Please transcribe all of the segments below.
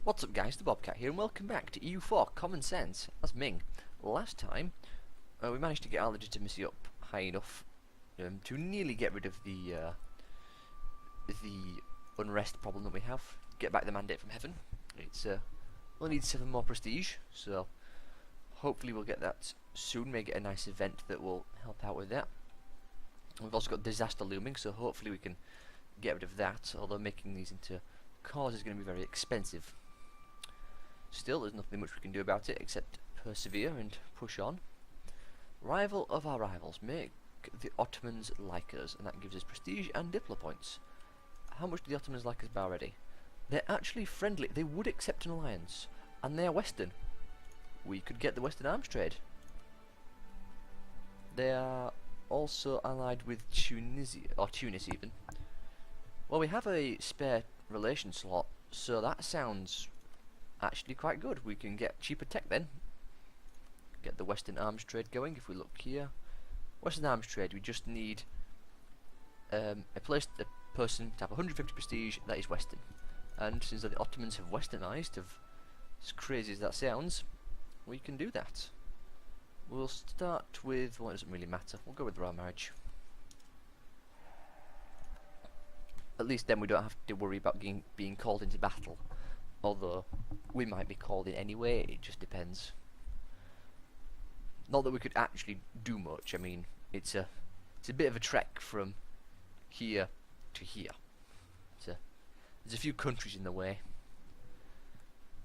What's up guys, the Bobcat here and welcome back to EU4 Common Sense. That's Ming. Last time we managed to get our legitimacy up high enough to nearly get rid of the unrest problem that we have. Get back the mandate from heaven. It's only needs 7 more prestige, so hopefully we'll get that soon. May get a nice event that will help out with that. We've also got disaster looming, so hopefully we can get rid of that, although making these into cars is going to be very expensive. Still, there's nothing much we can do about it except persevere and push on. Rival of our rivals. Make the Ottomans like us, and that gives us prestige and diplo points. How much do the Ottomans like us by already? They're actually friendly. They would accept an alliance, and they are Western. We could get the Western arms trade. They are also allied with Tunisia, or Tunis even. Well, we have a spare relation slot, so that sounds actually quite good. We can get cheaper tech then. Get the Western arms trade going. If we look here, Western arms trade, we just need a person to have 150 prestige. That is Western. And since the Ottomans have Westernized, as crazy as that sounds, we can do that. We'll start with, well, it doesn't really matter. We'll go with royal marriage. At least then we don't have to worry about being called into battle. Although we might be called in anyway, it just depends. Not that we could actually do much. I mean, it's a bit of a trek from here to here. There's a few countries in the way.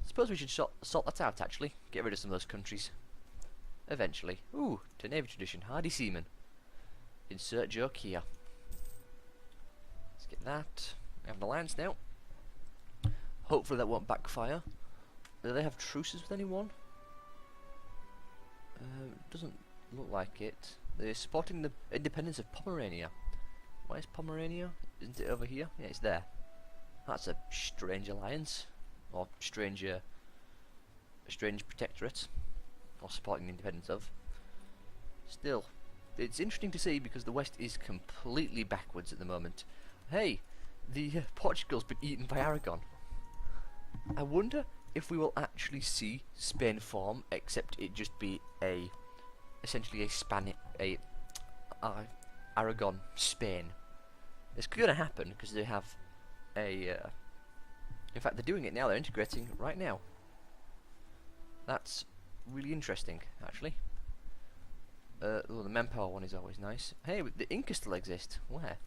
Suppose we should sort that out actually. Get rid of some of those countries. Eventually. Ooh, to Navy tradition, hardy seamen. Insert joke here. Let's get that. We have an alliance now. Hopefully that won't backfire. Do they have truces with anyone? Doesn't look like it. They're supporting the independence of Pomerania. Where's Pomerania? Isn't it over here? Yeah, it's there. That's a strange alliance. Or a strange protectorate. Or supporting the independence of. Still, it's interesting to see because the West is completely backwards at the moment. Hey, the Portugal's been eaten by Aragon. I wonder if we will actually see Spain form, except it just be essentially a Aragon Spain. It's going to happen because they have in fact, they're doing it now. They're integrating right now. That's really interesting, actually. Oh, the manpower one is always nice. Hey, the Inca still exist. Where?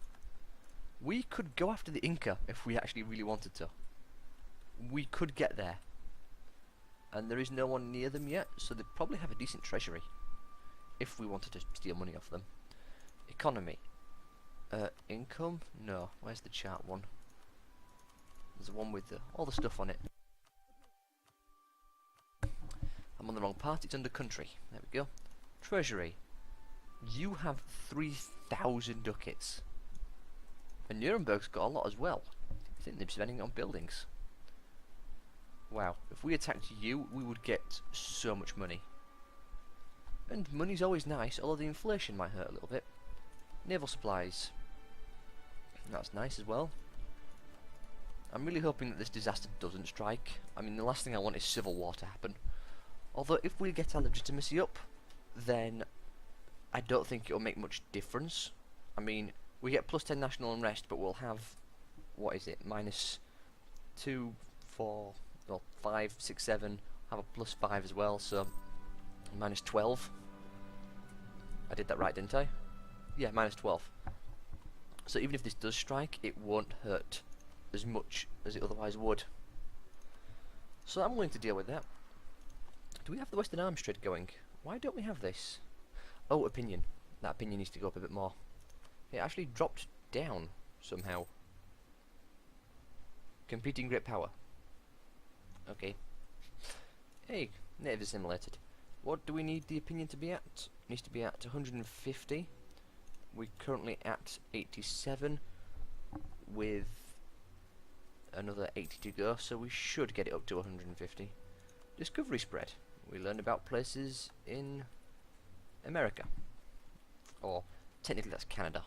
We could go after the Inca if we actually really wanted to. We could get there. And there is no one near them yet, so they probably have a decent treasury. If we wanted to steal money off them. Economy. Income? No. Where's the chart one? There's the one with all the stuff on it. I'm on the wrong part. It's under country. There we go. Treasury. You have 3,000 ducats. And Nuremberg's got a lot as well. I think they're spending it on buildings. Wow, if we attacked you, we would get so much money. And money's always nice, although the inflation might hurt a little bit. Naval supplies. That's nice as well. I'm really hoping that this disaster doesn't strike. I mean, the last thing I want is civil war to happen. Although, if we get our legitimacy up, then I don't think it'll make much difference. I mean, we get plus 10 national unrest, but we'll have, what is it, minus 2, 4... well, 5, 6, 7, have a plus 5 as well, so minus 12. I did that right, didn't I? Yeah, minus 12. So even if this does strike, it won't hurt as much as it otherwise would. So I'm willing to deal with that. Do we have the Western arms trade going? Why don't we have this? Oh, opinion. That opinion needs to go up a bit more. It actually dropped down somehow. Competing great power. Okay. Hey, native assimilated. What do we need the opinion to be at? It needs to be at 150. We're currently at 87 with another 80 to go, so we should get it up to 150. Discovery spread. We learned about places in America. Or technically that's Canada,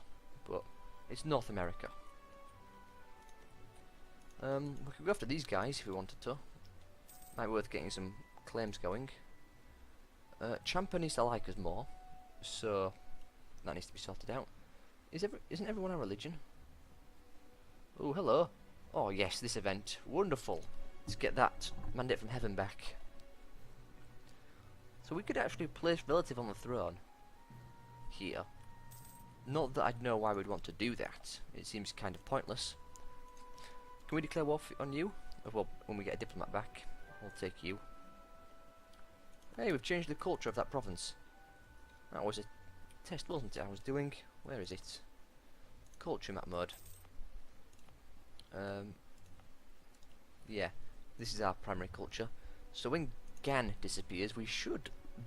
but it's North America. We could go after these guys if we wanted to. Might be worth getting some claims going. Champa needs to like us more, so that needs to be sorted out. Isn't everyone our religion? Oh, hello. Oh yes, this event. Wonderful. Let's get that mandate from heaven back. So we could actually place relative on the throne here. Not that I'd know why we'd want to do that. It seems kind of pointless. Can we declare war on you? Well, when we get a diplomat back, we'll take you. Hey, we've changed the culture of that province. That was a test, wasn't it, I was doing? Where is it? Culture map mode. Yeah, this is our primary culture. So when Gan disappears,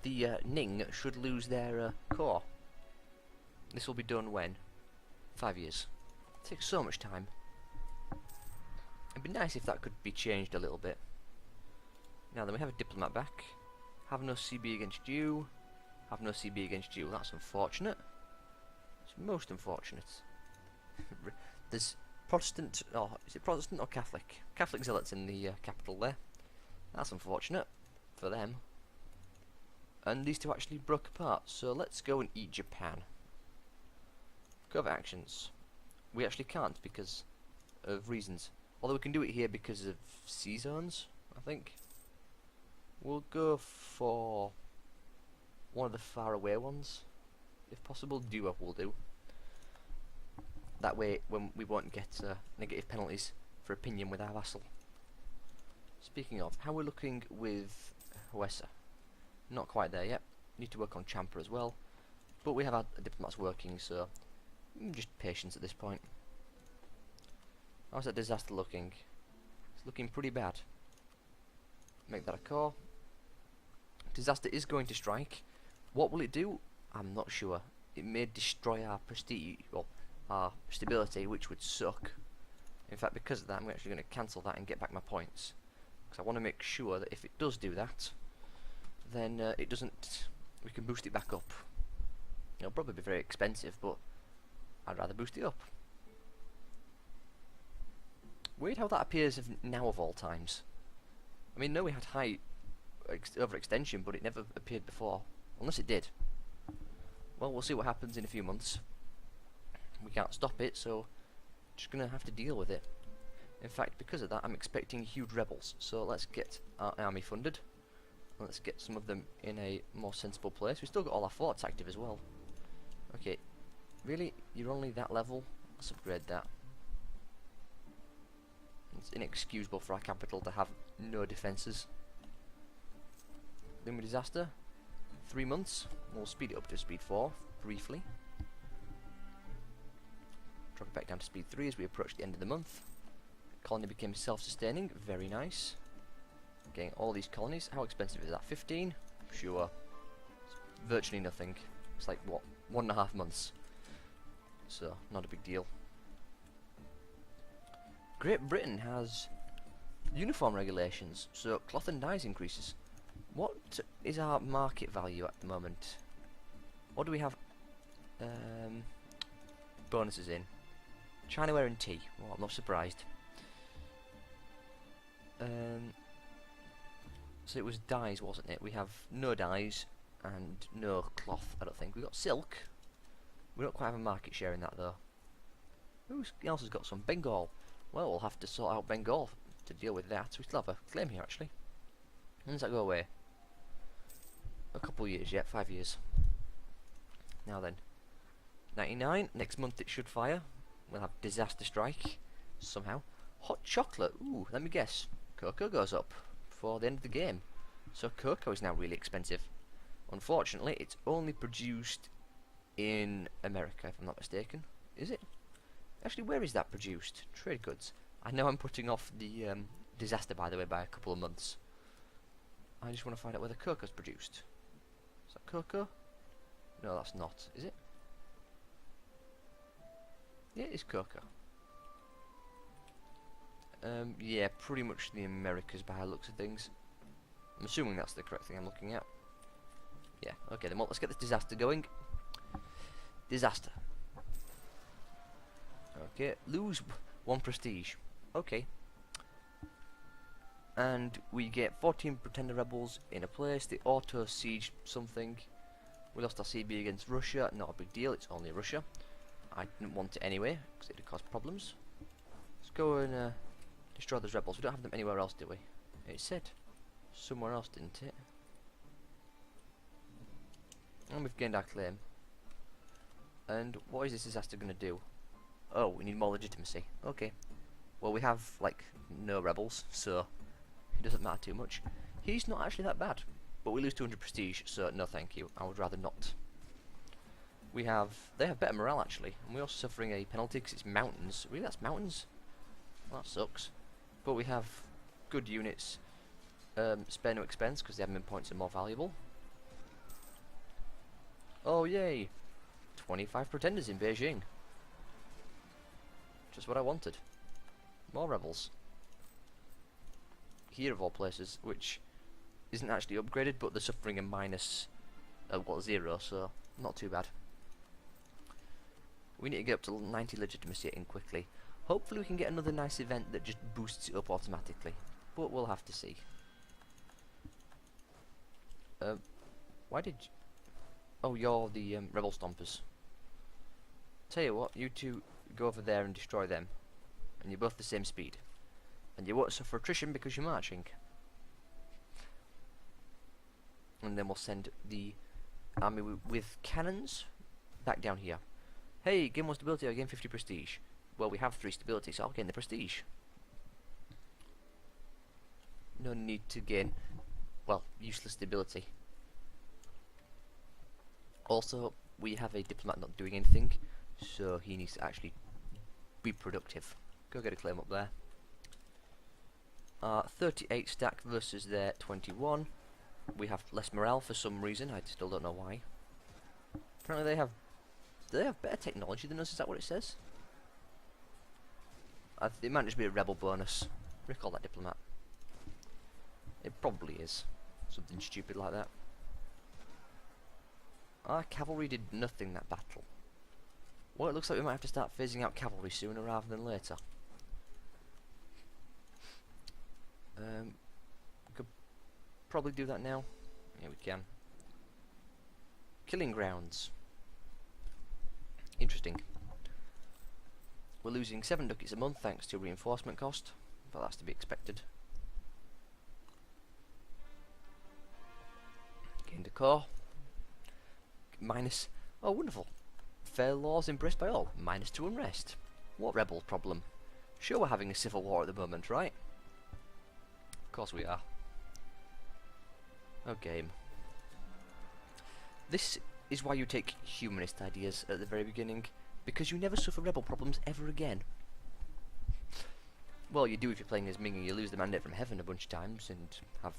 the Ning should lose their core. This will be done when? 5 years. It takes so much time. It'd be nice if that could be changed a little bit. Now then, we have a diplomat back. Have no CB against you. Have no CB against you. That's unfortunate. It's most unfortunate. There's Protestant, or is it Protestant or Catholic? Catholic zealots in the capital there. That's unfortunate for them. And these two actually broke apart, so let's go and eat Japan. Covert actions. We actually can't because of reasons. Although we can do it here because of sea zones, I think. We'll go for one of the far away ones. If possible, Dua will do. That way when we won't get negative penalties for opinion with our vassal. Speaking of, how we're looking with Huesa? Not quite there yet. Need to work on Champa as well. But we have our diplomats working, so just patience at this point. How's that disaster looking? It's looking pretty bad. Make that a core. Disaster is going to strike. What will it do? I'm not sure. It may destroy our prestige, or our stability, which would suck. In fact, because of that, I'm actually going to cancel that and get back my points. Because I want to make sure that if it does do that, then it doesn't. We can boost it back up. It'll probably be very expensive, but I'd rather boost it up. Weird how that appears now of all times. I mean, no, we had high overextension, but it never appeared before. Unless it did. Well, we'll see what happens in a few months. We can't stop it, so just gonna have to deal with it. In fact, because of that, I'm expecting huge rebels. So let's get our army funded. Let's get some of them in a more sensible place. We've still got all our forts active as well. Okay, really? You're only that level? Let's upgrade that. It's inexcusable for our capital to have no defences. Then with disaster, 3 months. We'll speed it up to speed 4 briefly. Drop it back down to speed 3 as we approach the end of the month. The colony became self-sustaining. Very nice. Getting all these colonies. How expensive is that? 15? Sure. It's virtually nothing. It's like, what, 1.5 months. So, not a big deal. Great Britain has uniform regulations, so cloth and dyes increases. What is our market value at the moment? What do we have bonuses in? Chinaware and tea. Well, I'm not surprised. So it was dyes, wasn't it? We have no dyes and no cloth, I don't think. We got silk. We don't quite have a market share in that though. Who else has got some? Bengal. Well, we'll have to sort out Bengal to deal with that. We still have a claim here actually. When does that go away? A couple years yet, 5 years. Now then, 99. Next month it should fire. We'll have disaster strike somehow. Hot chocolate. Ooh, let me guess. Cocoa goes up before the end of the game. So cocoa is now really expensive. Unfortunately, it's only produced in America, if I'm not mistaken. Is it? Actually, where is that produced? Trade goods. I know I'm putting off the disaster, by the way, by a couple of months. I just want to find out where the cocoa's produced. Is that cocoa? No, that's not. Is it? Yeah, it is cocoa. Yeah, pretty much the Americas by the looks of things. I'm assuming that's the correct thing I'm looking at. Yeah, okay then, well, let's get this disaster going. Disaster. Okay, lose 1 prestige. Okay. And we get 14 pretender rebels in a place. They auto siege something. We lost our CB against Russia. Not a big deal, it's only Russia. I didn't want it anyway because it would cause problems. Let's go and destroy those rebels. We don't have them anywhere else, do we? It said somewhere else, didn't it? And we've gained our claim. And what is this disaster going to do? Oh, we need more legitimacy. Okay. Well, we have like no rebels, so it doesn't matter too much. He's not actually that bad, but we lose 200 prestige, so no thank you. I would rather not. They have better morale actually, and we're also suffering a penalty because it's mountains. Really, that's mountains? Well, that sucks. But we have good units. Spare no expense because the admin points are more valuable. Oh yay! 25 pretenders in Beijing. Just what I wanted. More rebels. Here of all places, which isn't actually upgraded, but they're suffering a minus, 0, so not too bad. We need to get up to 90 legitimacy in quickly. Hopefully we can get another nice event that just boosts it up automatically, but we'll have to see. Why did you... Oh, you're the rebel stompers. Tell you what, you two go over there and destroy them, and you're both the same speed, and you won't suffer attrition because you're marching. And then we'll send the army with cannons back down here. Hey, gain 1 stability, I gain 50 prestige. Well, we have 3 stability, so I'll gain the prestige. No need to gain, well, useless stability. Also, we have a diplomat not doing anything, so he needs to actually be productive. Go get a claim up there. 38 stack versus their 21. We have less morale for some reason. I still don't know why. Apparently they have better technology than us. Is that what it says? It might just be a rebel bonus. Recall that diplomat. It probably is something stupid like that. Our cavalry did nothing that battle. Well, it looks like we might have to start phasing out cavalry sooner rather than later. We could probably do that now. Yeah, we can. Killing grounds. Interesting. We're losing 7 ducats a month thanks to reinforcement cost, but that's to be expected. Gained a core. Minus... Oh, wonderful. Fair laws embraced by all. -2 unrest. What rebel problem? Sure, we're having a civil war at the moment, right? Of course we are. Oh, game. This is why you take humanist ideas at the very beginning, because you never suffer rebel problems ever again. Well, you do if you're playing as Ming and you lose the mandate from heaven a bunch of times and have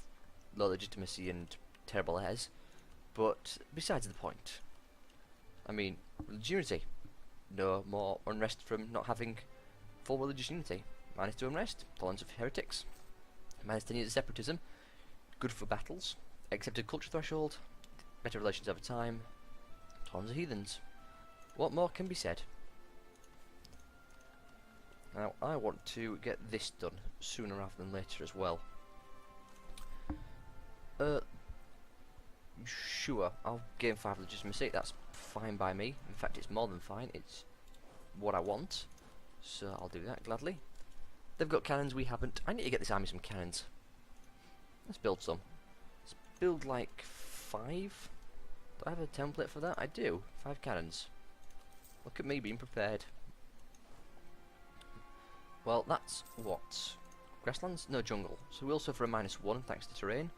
low legitimacy and terrible heirs, but besides the point. I mean, religious unity. No more unrest from not having full religious unity. -2 unrest, tolerance of heretics. -10 years of separatism, good for battles. Accepted culture threshold, better relations over time. Tolerance of heathens. What more can be said? Now, I want to get this done sooner rather than later as well. Sure, I'll gain 5 legitimacy, that's fine by me. In fact, it's more than fine, it's what I want. So I'll do that gladly. They've got cannons, we haven't. I need to get this army some cannons. Let's build some. Let's build like 5. Do I have a template for that? I do. 5 cannons. Look at me being prepared. Well, that's what? Grasslands? No, jungle. So we also suffer a -1 thanks to terrain.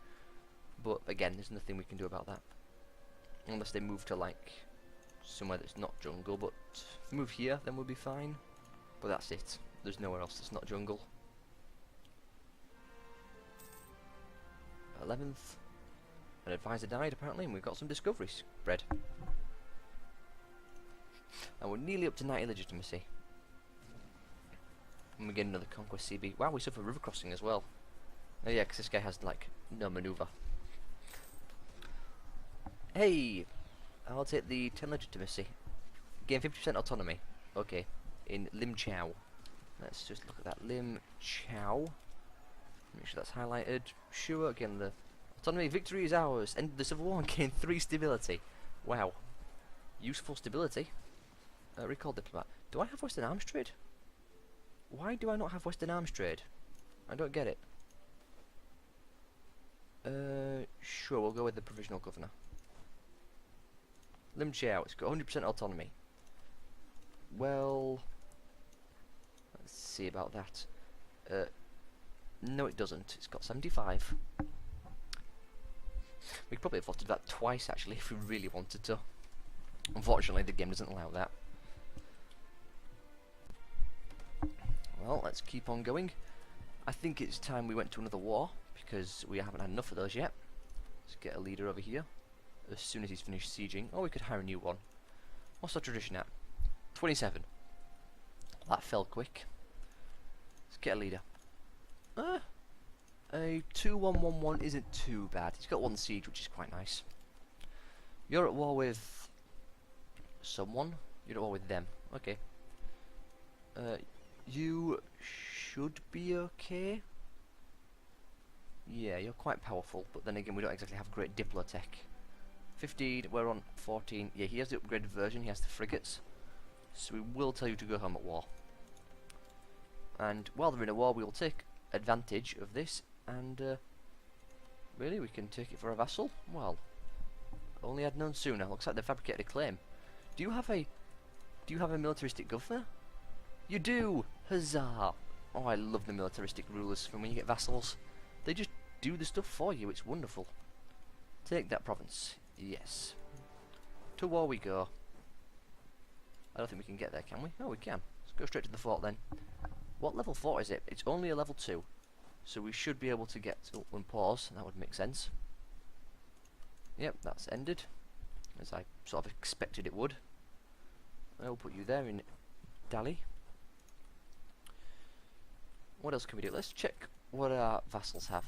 But again, there's nothing we can do about that. Unless they move to like somewhere that's not jungle, but if they move here, then we'll be fine. But that's it. There's nowhere else that's not jungle. 11th. An advisor died apparently, and we've got some discovery spread. And we're nearly up to 90 legitimacy. And we get another conquest CB. Wow, we suffer river crossing as well. Oh yeah, because this guy has like no maneuver. Hey, I'll take the 10 legitimacy. Gain 50% autonomy. Okay, in Lim Chao. Let's just look at that. Lim Chao. Make sure that's highlighted. Sure, again, the autonomy victory is ours. End the Civil War and gain 3 stability. Wow. Useful stability. Recall diplomat. Do I have Western arms trade? Why do I not have Western arms trade? I don't get it. Sure, we'll go with the provisional governor. Lim Chiao, it's got 100% autonomy. Well, let's see about that. No, it doesn't. It's got 75. We could probably have voted that twice, actually, if we really wanted to. Unfortunately, the game doesn't allow that. Well, let's keep on going. I think it's time we went to another war, because we haven't had enough of those yet. Let's get a leader over here as soon as he's finished sieging. Oh, we could hire a new one. What's our tradition at? 27. That fell quick. Let's get a leader. A 2-1-1-1 isn't too bad. He's got 1 siege, which is quite nice. You're at war with someone. You're at war with them. Okay. You should be okay. Yeah, you're quite powerful, but then again, we don't exactly have great diplotech. 15, we're on 14. Yeah, he has the upgraded version, he has the frigates. So we will tell you to go home at war. And while they're in a war, we will take advantage of this, and really, we can take it for a vassal? Well, only had known sooner. Looks like they fabricated a claim. Do you have a militaristic governor? You do! Huzzah! Oh, I love the militaristic rulers from when you get vassals. They just do the stuff for you, it's wonderful. Take that province. Yes. To war we go. I don't think we can get there, can we? Oh, we can. Let's go straight to the fort then. What level fort is it? It's only a level 2. So we should be able to get... Oh, and pause. That would make sense. Yep, that's ended. As I sort of expected it would. I'll put you there in Dali. What else can we do? Let's check what our vassals have.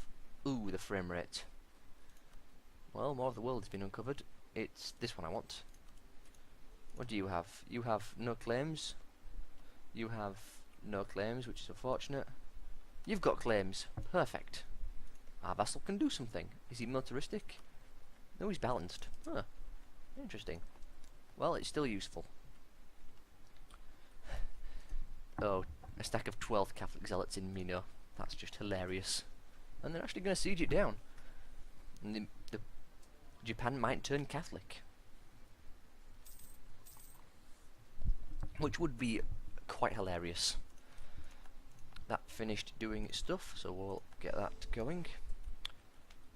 Ooh, the frame rate. Well, more of the world has been uncovered. It's this one I want. What do you have? You have no claims. You have no claims, which is unfortunate. You've got claims. Perfect. Our vassal can do something. Is he militaristic? No, he's balanced. Huh. Interesting. Well, it's still useful. Oh, a stack of 12 Catholic zealots in Mino. That's just hilarious. And they're actually going to siege it down. And Japan might turn Catholic. Which would be quite hilarious. That finished doing its stuff, so we'll get that going.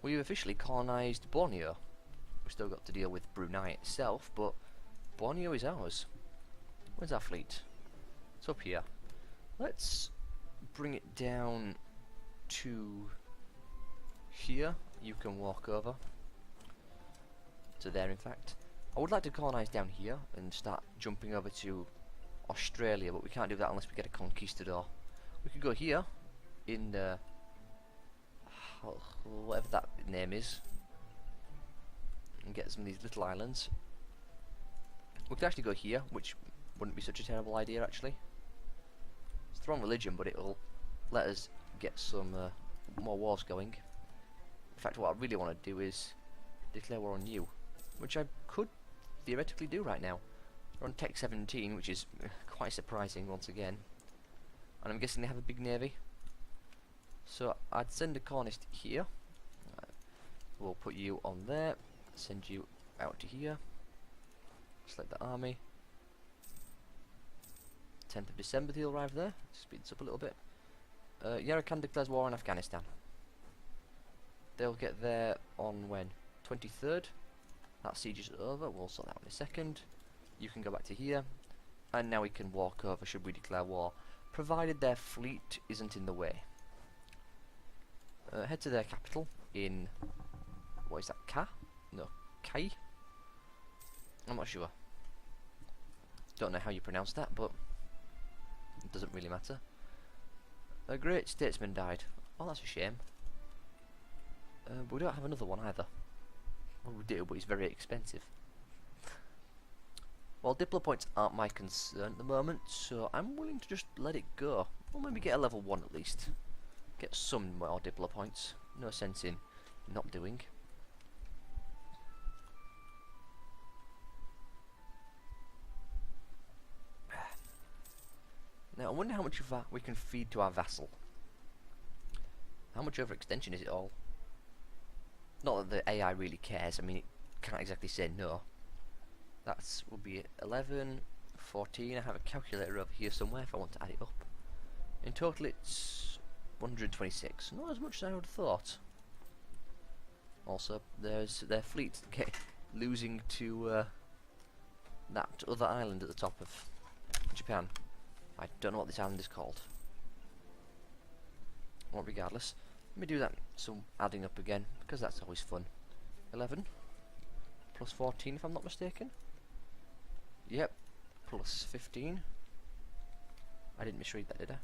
We've officially colonised Borneo. We've still got to deal with Brunei itself, but Borneo is ours. Where's our fleet? It's up here. Let's bring it down to here. You can walk over to there, in fact. I would like to colonise down here and start jumping over to Australia, but we can't do that unless we get a conquistador. We could go here in the whatever that name is and get some of these little islands. We could actually go here, which wouldn't be such a terrible idea actually. It's the wrong religion, but it'll let us get some more wars going. In fact, what I really want to do is declare war on you, which I could theoretically do right now. We're on Tech 17, which is quite surprising once again. And I'm guessing they have a big navy. So I'd send a colonist here. We'll put you on there. Send you out to here. Select the army. 10th of December they'll arrive there. Speeds up a little bit. Yarakan declares war on Afghanistan. They'll get there on when? 23rd. That siege is over. We'll sort that out in a second. You can go back to here. And now we can walk over should we declare war. Provided their fleet isn't in the way. Head to their capital in... What is that? Ka? No. Kai? I'm not sure. Don't know how you pronounce that, but it doesn't really matter. A great statesman died. Oh, that's a shame. But we don't have another one either. Well, we do, but he's very expensive. Well, Diplo points aren't my concern at the moment, so I'm willing to just let it go. Or maybe get a level 1 at least. Get some more Diplo points. No sense in not doing. Now I wonder how much of that we can feed to our vassal. How much overextension is it all? Not that the AI really cares. I mean, it can't exactly say no. That will be 11, 14. I have a calculator over here somewhere if I want to add it up. In total it's 126. Not as much as I would have thought. Also, there's their fleet losing to that other island at the top of Japan. I don't know what this island is called. Well, regardless, let me do that. So adding up again, because that's always fun. 11 plus 14 if I'm not mistaken. Yep, plus 15. I didn't misread that, did I?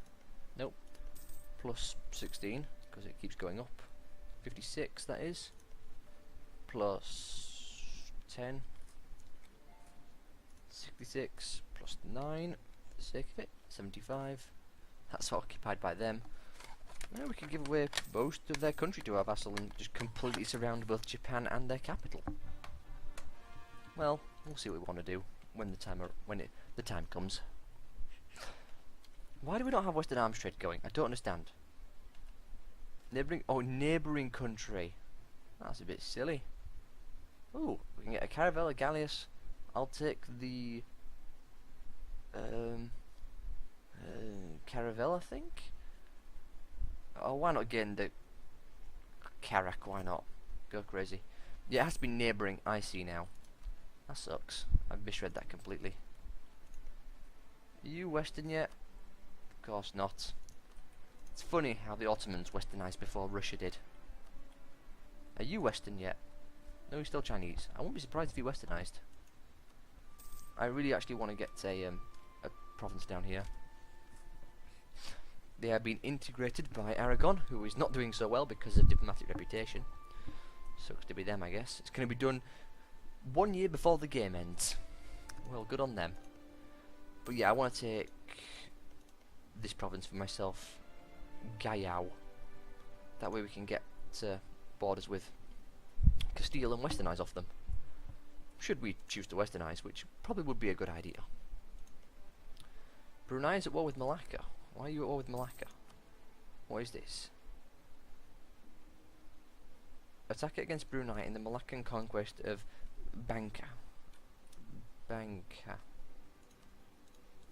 Nope. Plus 16, because it keeps going up. 56, that is. Plus 10. 66, plus 9, for the sake of it. 75. That's occupied by them. Well, we could give away most of their country to our vassal and just completely surround both Japan and their capital. Well, we'll see what we want to do when the time comes. Why do we not have Western arms trade going? I don't understand. Neighbouring country. That's a bit silly. Ooh, we can get a Caravella Galleass. I'll take the Caravella, I think. Oh, why not again the Karak? Why not? Go crazy. Yeah, it has to be neighbouring. I see now. That sucks. I've misread that completely. Are you Western yet? Of course not. It's funny how the Ottomans westernised before Russia did. Are you Western yet? No, you're still Chinese. I won't be surprised if you westernised. I really actually want to get a province down here. They have been integrated by Aragon, who is not doing so well because of diplomatic reputation. Sucks to be them, I guess. It's going to be done 1 year before the game ends. Well, good on them. But yeah, I want to take this province for myself. Gayao. That way we can get borders with Castile and westernise off them. Should we choose to westernise, which probably would be a good idea. Brunei is at war with Malacca. Why are you at war with Malacca? What is this? Attack against Brunei in the Malaccan conquest of Bangka. Bangka.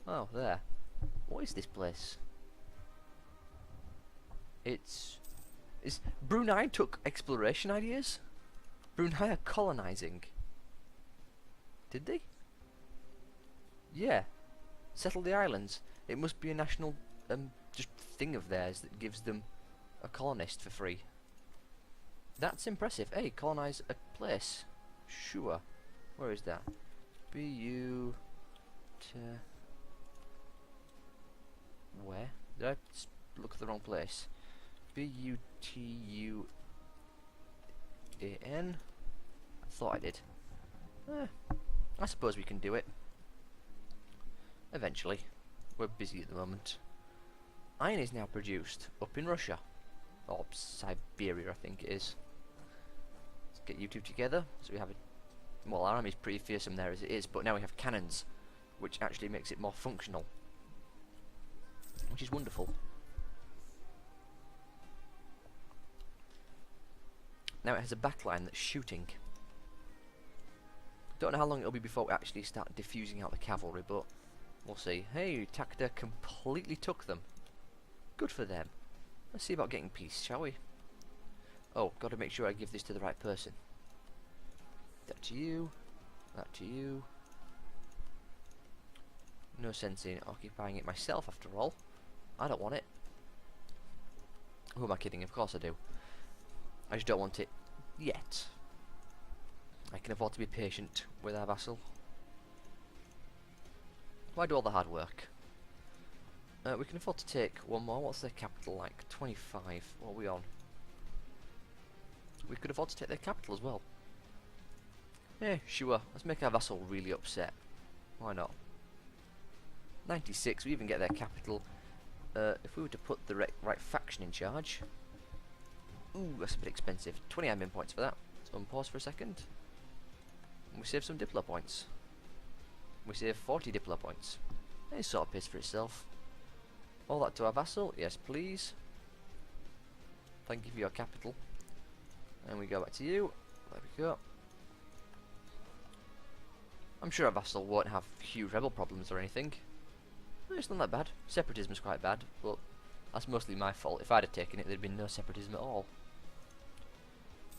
Oh, there. What is this place? Is Brunei took exploration ideas? Brunei are colonising. Did they? Yeah. Settle the islands. It must be a national just thing of theirs that gives them a colonist for free. That's impressive. Hey, colonise a place. Sure. Where is that? BU to where? Did I look at the wrong place? BUTUAN. I thought I did. I suppose we can do it. Eventually. We're busy at the moment. Iron is now produced up in Russia. Or Siberia, I think it is. Let's get you two together. So we have a... Well, our army's pretty fearsome there as it is, but now we have cannons, which actually makes it more functional. Which is wonderful. Now it has a backline that's shooting. Don't know how long it'll be before we actually start diffusing out the cavalry, but we'll see. Hey, Takda completely took them. Good for them. Let's see about getting peace, shall we? Oh, got to make sure I give this to the right person. That to you. That to you. No sense in occupying it myself, after all. I don't want it. Who am I kidding? Of course I do. I just don't want it yet. I can afford to be patient with our vassal. Why do all the hard work? We can afford to take one more. What's their capital like? 25. What are we on? We could afford to take their capital as well. Yeah, sure. Let's make our vassal really upset. Why not? 96. We even get their capital. if we were to put the right faction in charge... Ooh, that's a bit expensive. 20 admin points for that. Let's unpause for a second. And we save some Diplo points. We save 40 Diplo points. It sort of pays for itself. All that to our vassal, yes please. Thank you for your capital. And we go back to you. There we go. I'm sure our vassal won't have huge rebel problems or anything. It's not that bad. Separatism's quite bad, but that's mostly my fault. If I'd have taken it, there'd been no separatism at all.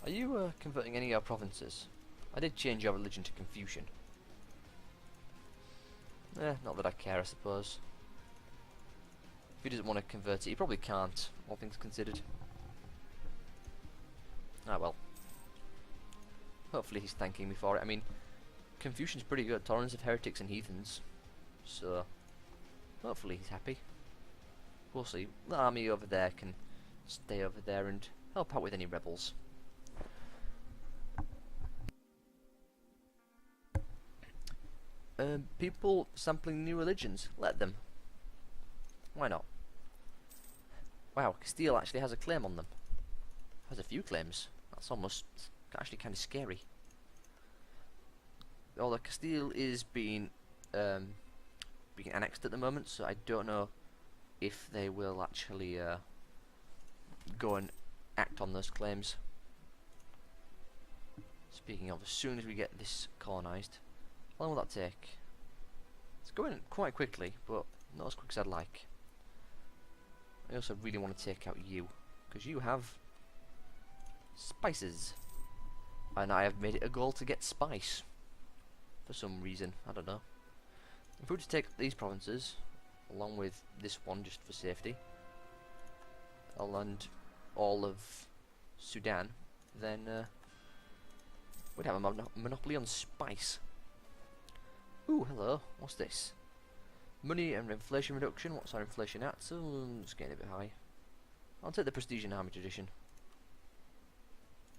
Are you converting any of your provinces? I did change your religion to Confucian. Not that I care, I suppose. If he doesn't want to convert it, he probably can't, all things considered. Ah well. Hopefully he's thanking me for it. I mean, Confucian's pretty good. Tolerance of heretics and heathens. So, hopefully he's happy. We'll see. The army over there can stay over there and help out with any rebels. People sampling new religions. Let them. Why not? Wow, Castile actually has a claim on them. Has a few claims. That's almost actually kind of scary. Although Castile is being annexed at the moment, so I don't know if they will actually go and act on those claims. Speaking of, as soon as we get this colonised, how long will that take? It's going quite quickly, but not as quick as I'd like. I also really want to take out you, because you have spices. And I have made it a goal to get spice. For some reason, I don't know. If we were to take these provinces, along with this one just for safety, and all of Sudan, then we'd have a monopoly on spice. Ooh, hello, what's this? Money and inflation reduction. What's our inflation at? So it's getting a bit high. I'll take the prestige and army tradition.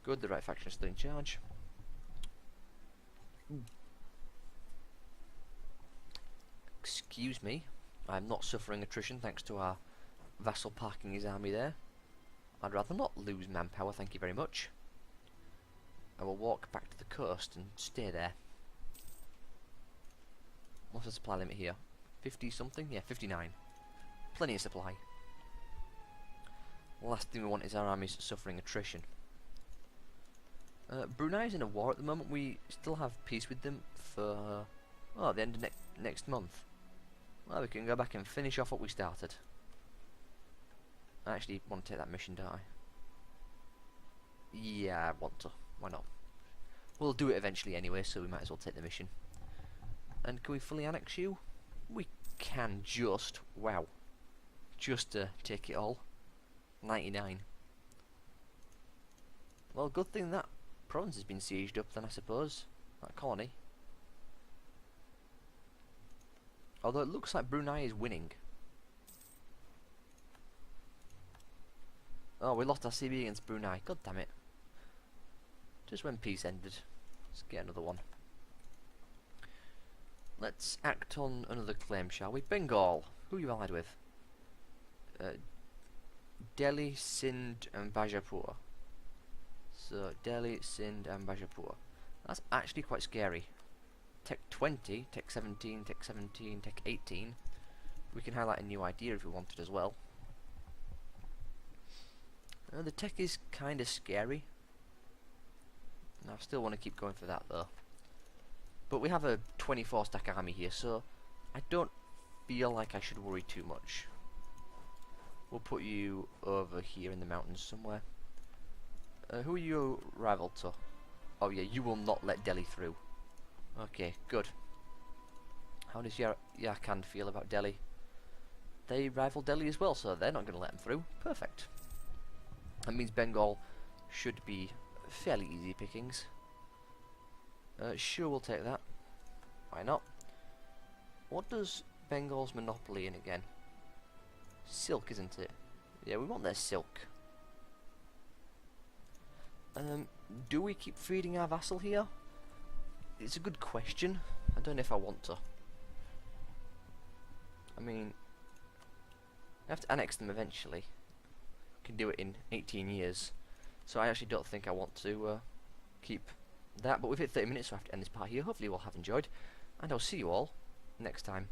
Good, the right faction is still in charge. Excuse me, I'm not suffering attrition thanks to our vassal parking his army there. I'd rather not lose manpower, thank you very much. I will walk back to the coast and stay there. What's the supply limit here? 50 something? Yeah, 59. Plenty of supply. The last thing we want is our armies suffering attrition. Brunei's in a war at the moment. We still have peace with them for the end of next month. Well, we can go back and finish off what we started. I actually want to take that mission, don't I? Yeah, I want to. Why not? We'll do it eventually anyway, so we might as well take the mission. And can we fully annex you? We can just. Wow. Just to take it all. 99. Well, good thing that province has been sieged up then, I suppose. That colony. Although it looks like Brunei is winning. Oh, we lost our CB against Brunei. God damn it. Just when peace ended. Let's get another one. Let's act on another claim, shall we? Bengal. Who are you allied with? Delhi, Sindh and Bajapur. So, Delhi, Sindh and Bajapur. That's actually quite scary. Tech 20, Tech 17, Tech 17, Tech 18. We can highlight a new idea if we wanted as well. The tech is kind of scary. I still want to keep going for that though. But we have a 24 stack army here, so I don't feel like I should worry too much. We'll put you over here in the mountains somewhere. Who are you rival to? Oh yeah, you will not let Delhi through. Okay, good. How does Yarkand feel about Delhi? They rival Delhi as well, so they're not going to let them through. Perfect. That means Bengal should be fairly easy pickings. Sure, we'll take that. Why not? What does Bengal's monopoly in again? Silk, isn't it? Yeah, we want their silk. Do we keep feeding our vassal here? It's a good question. I don't know if I want to. I mean, I have to annex them eventually. Can do it in 18 years. So I actually don't think I want to keep that. But we've hit 30 minutes, so I have to end this part here. Hopefully you all have enjoyed, and I'll see you all next time.